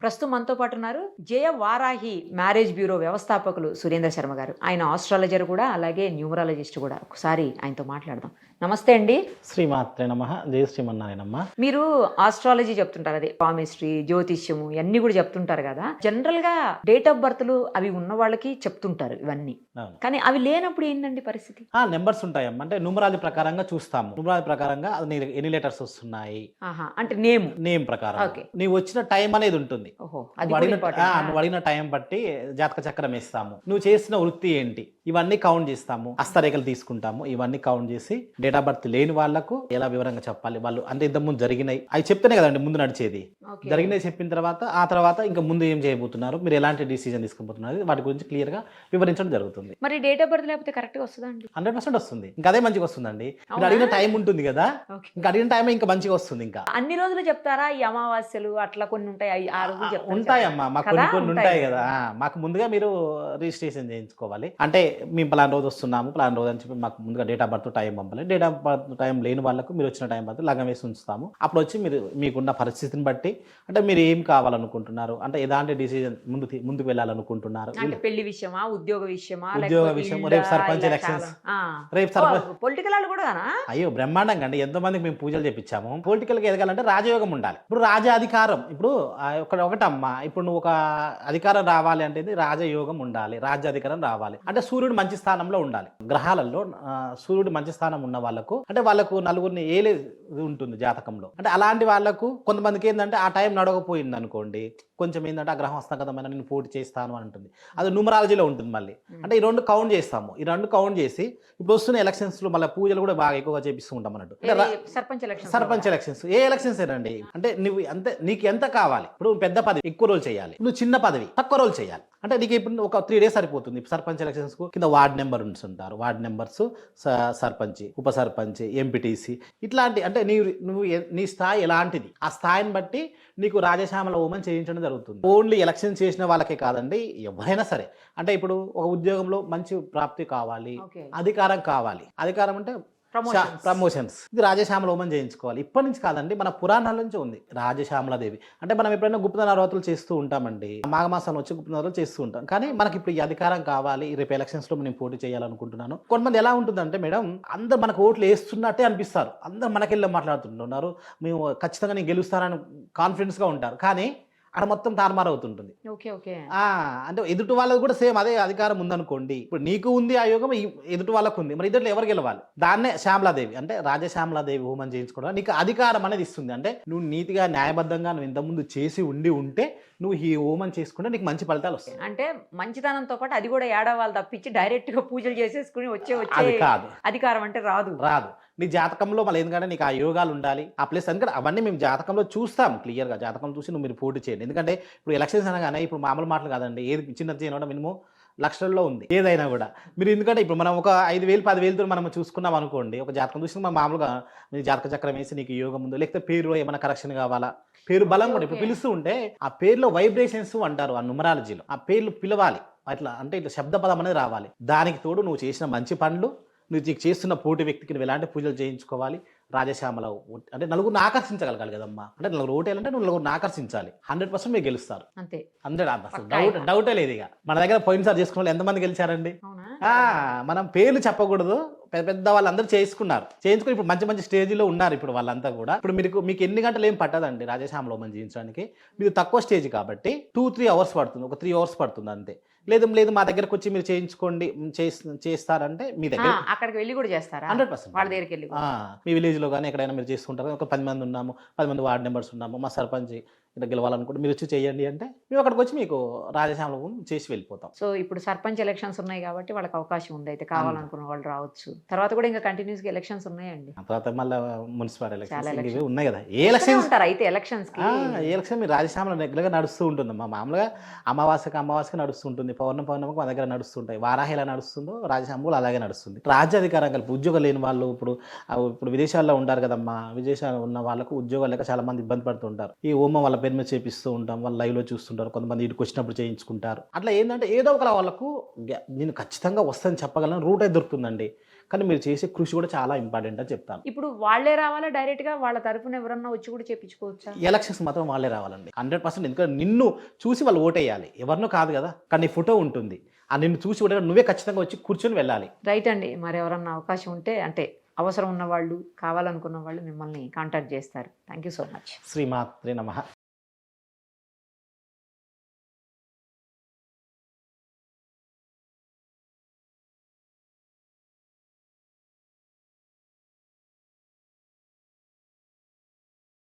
ప్రస్తుతం మనతో పాటు ఉన్నారు జయ వారాహి మ్యారేజ్ బ్యూరో వ్యవస్థాపకులు సురేంద్ర శర్మ గారు. ఆయన ఆస్ట్రాలజర్ కూడా, అలాగే న్యూమరాలజిస్ట్ కూడా. ఒకసారి ఆయనతో మాట్లాడదాం. నమస్తే అండి. శ్రీమాత్రే నమః. జయ శ్రీమన్నారాయణమ్మ. మీరు ఆస్ట్రాలజీ చెప్తుంటారు, అదే పామిస్ట్రీ, జ్యోతిష్యము ఇవన్నీ కూడా చెప్తుంటారు కదా. జనరల్ గా డేట్ ఆఫ్ బర్త్లు అవి ఉన్న వాళ్ళకి చెప్తుంటారు ఇవన్నీ, కానీ అవి లేనప్పుడు ఏంటండి పరిస్థితి? నెంబర్స్ ఉంటాయమ్మ. అంటే న్యూమరాలజీ ప్రకారంగా చూస్తాము. న్యూమరాలజీ ప్రకారంగా అది ఎన్ని లెటర్స్ వస్తున్నాయి, అంటే నేమ్ ప్రకారం ఓకే. నీవు వచ్చిన టైం అనేది ఉంటుంది. ఓహో, అది నువ్వు కూడా అడిగిన important. నువ్వు అడిగిన టైం బట్టి జాతక చక్రం వేస్తాము. నువ్వు చేసిన వృత్తి ఏంటి ఇవన్నీ కౌంట్ చేస్తాము. హస్తరేఖలు తీసుకుంటాము. ఇవన్నీ కౌంట్ చేసి డేట్ ఆఫ్ బర్త్ లేని వాళ్ళకు ఎలా వివరంగా చెప్పాలి, వాళ్ళు అంటే ఇంతకుముందు జరిగినాయి అవి చెప్తేనే కదండి ముందు నడిచేది. ఓకే. జరిగినవి చెప్పిన తర్వాత ఆ తర్వాత ఇంకా ముందు ఏం చేయబోతున్నారు, మీరు ఎలాంటి డిసిజన్ తీసుకుపోతున్నారు, వాటి గురించి క్లియర్ గా వివరించడం జరుగుతుంది. మరి డేట్ ఆఫ్ బర్త్ లేకపోతే కరెక్ట్ గా వస్తుందా అండి? 100% వస్తుంది. ఇంకా అదే మంచిగా వస్తుందండి. అవునా? మీరు అడిగిన టైం ఉంటుంది కదా, ఓకే. ఇంకా అడిగిన టైం ఇంకా మంచిగా వస్తుంది. ఇంకా అన్ని రోజులు చెప్తారా? ఈ అమావాస్యలు అట్లా కొన్ని ఉంటాయి, ఆ రోజులు చెప్తారా? ఉంటాయమ్మా, మాకు కదా? కొన్ని ఉంటాయి కదా. మాకు ముందుగా మీరు రిజిస్ట్రేషన్ చేయించుకోవాలి. అంటే మేము పలానా రోజు వస్తున్నాము, పలానా రోజు అని చెప్పి మాకు ముందుగా డేట్ ఆఫ్ బర్త్ టైం పంపాలి. డేట్ ఆఫ్ బర్త్ టైం లేని వాళ్ళకు మీరు వచ్చిన టైం బర్త్ లగ్గం వేసి ఉంచుతాము. అప్పుడు వచ్చి మీరు మీకున్న పరిస్థితిని బట్టి, అంటే మీరు ఏం కావాలనుకుంటున్నారు, అంటే ఎలాంటి డిసిజన్ ముందుకు వెళ్ళాలనుకుంటున్నారు, అంటే పెళ్లి విషయమా, ఉద్యోగ విషయమా, ఉద్యోగ విషయం, రేపు సర్పంచ్ ఎలక్షన్స్, రేపు సర్పంచ్ పొలిటికల్ వాళ్ళు కూడా అయ్యో బ్రహ్మాండంగా అండి. ఎంతో మందికి మేము పూజలు చేపించాము. పొలిటికల్ గా ఎదగాలంటే రాజయోగం ఉండాలి. ఇప్పుడు రాజ అధికారం, ఇప్పుడు ఒకటమ్మా, ఇప్పుడు నువ్వు ఒక అధికారం రావాలి అంటే రాజయోగం ఉండాలి, రాజ్యాధికారం రావాలి అంటే సూర్యుడు మంచి స్థానంలో ఉండాలి. గ్రహాలలో సూర్యుడు మంచి స్థానం ఉన్న వాళ్ళకు, అంటే వాళ్ళకు నలుగురిని ఏలే ఉంటుంది జాతకంలో. అంటే అలాంటి వాళ్ళకు కొంతమందికి ఏంటంటే ఆ టైం నడవకపోయింది అనుకోండి, కొంచెం ఏంటంటే ఆ గ్రహం వస్తాం కదా మనం నేను పోటీ చేస్తాను అని ఉంటుంది. అది న్యూమరాలజీలో ఉంటుంది. మళ్ళీ అంటే ఈ రెండు కౌంట్ చేస్తాము. ఈ రెండు కౌంట్ చేసి ఇప్పుడు వస్తున్న ఎలక్షన్స్ లో మళ్ళీ పూజలు కూడా బాగా ఎక్కువగా చేపిస్తూ ఉంటాం అన్నట్టు. సర్పంచ్ ఎలక్షన్స్, ఏ ఎలక్షన్స్ ఏనండి అంటే నువ్వు అంతే, నీకు ఎంత కావాలి. ఇప్పుడు పెద్ద పదవి ఎక్కువ రోజులు చేయాలి, నువ్వు చిన్న పదవి తక్కువ రోజులు చేయాలి. అంటే నీకు ఇప్పుడు ఒక 3 days సరిపోతుంది. సర్పంచ్ ఎలక్షన్స్ కు కింద వార్డ్ నెంబర్ ఉంటుంటారు. వార్డ్ నెంబర్స్, సర్పంచ్, ఉప సర్పంచ్, ఎంపీటీసీ ఇట్లాంటి, అంటే నువ్వు నీ స్థాయి ఎలాంటిది, ఆ స్థాయిని బట్టి నీకు రాజశ్యామల హోమం చేయించడం జరుగుతుంది. ఓన్లీ ఎలక్షన్ చేసిన వాళ్ళకే కాదండి, ఎవరైనా సరే. అంటే ఇప్పుడు ఒక ఉద్యోగంలో మంచి ప్రాప్తి కావాలి, అధికారం కావాలి. అధికారం అంటే ప్రమోషన్స్, ఇది రాజశ్యామల హోమం చేయించుకోవాలి. ఇప్పటి నుంచి కాదండి, మన పురాణాల నుంచి ఉంది రాజశ్యామలాదేవి. అంటే మనం ఎప్పుడైనా గుప్త నవరాత్రులు చేస్తూ ఉంటామండి, మాఘమాసంలో వచ్చి గుప్త నవరాత్రులు చేస్తూ ఉంటాం. కానీ మనకి ఇప్పుడు ఈ అధికారం కావాలి, రేపు ఎలక్షన్స్ లో నేను పోటీ చేయాలనుకుంటున్నాను. కొంతమంది ఎలా ఉంటుందంటే మేడం, అందరు మనకు ఓట్లు వేస్తున్నట్టే అనిపిస్తారు, అందరు మనకెళ్ళి మాట్లాడుతుంటున్నారు, మేము ఖచ్చితంగా నేను గెలుస్తానని కాన్ఫిడెన్స్ గా ఉంటారు. కానీ అక్కడ మొత్తం తారుమారు అవుతుంటుంది. అంటే ఎదుటి వాళ్ళకి కూడా సేమ్ అదే అధికారం ఉందనుకోండి. ఇప్పుడు నీకు ఉంది ఆ యోగం, ఎదుటి వాళ్ళకు ఉంది, మరి ఇద్దరు ఎవరు గెలవాలి? దాన్నే శ్యామలాదేవి అంటే రాజశ్యామలాదేవి హోమం చేయించుకోవడం నీకు అధికారం అనేది ఇస్తుంది. అంటే నువ్వు నీతిగా న్యాయబద్ధంగా నువ్వు ఇంతకుముందు చేసి ఉంటే నువ్వు ఈ హోమం చేసుకుంటే నీకు మంచి ఫలితాలు వస్తాయి. అంటే మంచితనంతో పాటు అది కూడా ఏడవాళ్ళు తప్పించి డైరెక్ట్ గా పూజలు చేసేసుకుని వచ్చే అది కాదు. అధికారం అంటే రాదు. నీ జాతకంలో మళ్ళీ ఎందుకంటే నీకు ఆ యోగాలు ఉండాలి, ఆ ప్లేస్. ఎందుకంటే అవన్నీ మేము జాతకంలో చూస్తాం క్లియర్ గా. జాతకం చూసి నువ్వు మీరు పోటీ చేయండి. ఎందుకంటే ఇప్పుడు ఎలక్షన్స్ అనగానే ఇప్పుడు మామూలు మాటలు కాదండి, ఏది చిన్నది చేయడం మినిమం లక్షల్లో ఉంది ఏదైనా కూడా. మీరు ఎందుకంటే ఇప్పుడు మనం ఒక 5,000 10,000తో మనం చూసుకున్నాం అనుకోండి, ఒక జాతకం చూసి మనం మామూలుగా మీ జాతక చక్రం వేసి నీకు యోగం ఉందో, లేకపోతే పేరు ఏమైనా కరెక్షన్ కావాలా, పేరు బలం కూడా ఇప్పుడు పిలుస్తూ ఉంటే ఆ పేరులో వైబ్రేషన్స్ అంటారు ఆ న్యూమరాలజీలో. ఆ పేర్లు పిలవాలి అట్లా, అంటే ఇట్లా శబ్ద పదం అనేది రావాలి. దానికి తోడు నువ్వు చేసిన మంచి పనులు, నువ్వు చేస్తున్న పోటీ వ్యక్తికి నువ్వు ఎలాంటి పూజలు చేయించుకోవాలి. రాజశ్యామల అంటే నలుగురిని ఆకర్షించగలగాలి కదమ్మా. అంటే నలుగురు ఓటేయాలంటే నువ్వు నలుగురిని ఆకర్షించాలి. 100% మీరు గెలుస్తారు అంతే. 100 అసలు డౌటే లేదు. ఇక మన దగ్గర పోయినసారి చేసుకున్న వాళ్ళు ఎంతమంది గెలిచారండి? మనం పేర్లు చెప్పకూడదు, పెద్ద వాళ్ళందరూ చేయించుకుని ఇప్పుడు మంచి స్టేజ్లో ఉన్నారు ఇప్పుడు వాళ్ళంతా కూడా. ఇప్పుడు మీకు ఎన్ని గంటలు ఏం పట్టదండి రాజశ్యామల హోమం చేయించడానికి. మీరు తక్కువ స్టేజ్ కాబట్టి 2-3 hours పడుతుంది, ఒక 3 hours పడుతుంది అంతే. లేదు మా దగ్గరకు వచ్చి మీరు చేయించుకోండి చేస్తారంటే మీ దగ్గర అక్కడికి వెళ్ళి కూడా చేస్తారా? 100% వాళ్ళ దగ్గరికి వెళ్ళి మీ విలేజ్ లో కానీ ఎక్కడైనా మీరు చేసుకుంటారు. ఒక 10 మంది ఉన్నాము, 10 మంది వార్డ్ మెంబర్స్ ఉన్నాము, మా సర్పంచ్ ఇట్లా గెలవాలనుకుంటే మీరు వచ్చి చేయండి అంటే మేము అక్కడికి వచ్చి మీకు రాజశ్యామల హోమం చేసి వెళ్ళిపోతాం. సో ఇప్పుడు సర్పంచ్ ఎలక్షన్స్ ఉన్నాయి కాబట్టి వాళ్ళకి అవకాశం ఉంది, అయితే కావాలనుకున్న వాళ్ళు రావచ్చు. తర్వాత కూడా ఇంకా కంటిన్యూస్ గా ఎలక్షన్స్ ఉన్నాయండి. తర్వాత మళ్ళీ మున్సిపల్ ఎలక్షన్స్ ఉన్నాయి కదా. ఏ ఎలక్షన్ ఉంటారు అయితే ఎలక్షన్స్ ఏ ఎలక్షన్ మీరు రాజశ్యామల రెగ్యులర్ గా నడుస్తూ ఉంటుందమ్మా. మామూలుగా అమావాస్యకి నడుస్తుంటుంది, పౌర్ణమికి మా దగ్గర నడుస్తుంటాయి. వారాహి ఎలా నడుస్తుందో రాజశ్యామలు అలాగే నడుస్తుంది. రాజ్యాధికారం కలిపి ఉద్యోగం లేని వాళ్ళు ఇప్పుడు విదేశాల్లో ఉంటారు కదమ్మా. విదేశాల్లో ఉన్న వాళ్ళకు ఉద్యోగాలు లేక చాలా మంది ఇబ్బంది పడుతుంటారు. ఈ హోమం వాళ్ళ పేరు మీద చేపిస్తూ ఉంటాం, వాళ్ళు లైవ్ లో చూస్తుంటారు, కొంతమంది ఇంటికి వచ్చినప్పుడు చేయించుకుంటారు. అట్లా ఏంటంటే ఏదో ఒక వాళ్ళకు నేను ఖచ్చితంగా వస్తుందని చెప్పగలను రూట్ అయితే దొరుకుతుందండి. కానీ మీరు చేసే కృషి కూడా చాలా ఇంపార్టెంట్ అని చెప్తాను. ఇప్పుడు వాళ్ళే రావాలా డైరెక్ట్ గా వాళ్ళ తరఫున ఎవరన్నా వచ్చి కూడా చేపించుకోవచ్చా? ఎలక్షన్స్ మాత్రం వాళ్ళే రావాలండి 100%. ఎందుకంటే నిన్ను చూసి వాళ్ళు ఓటేయాలి, ఎవరినో కాదు కదా. కానీ ఫోటో ఉంటుంది, ఆ నిన్ను చూసి ఓటే నువ్వే ఖచ్చితంగా వచ్చి కూర్చొని వెళ్ళాలి. రైట్ అండి. మరి ఎవరన్నా అవకాశం ఉంటే అంటే అవసరం ఉన్న వాళ్ళు కావాలనుకున్న వాళ్ళు మిమ్మల్ని కాంటాక్ట్ చేస్తారు. Thank you so much. శ్రీమాత్రే నమః.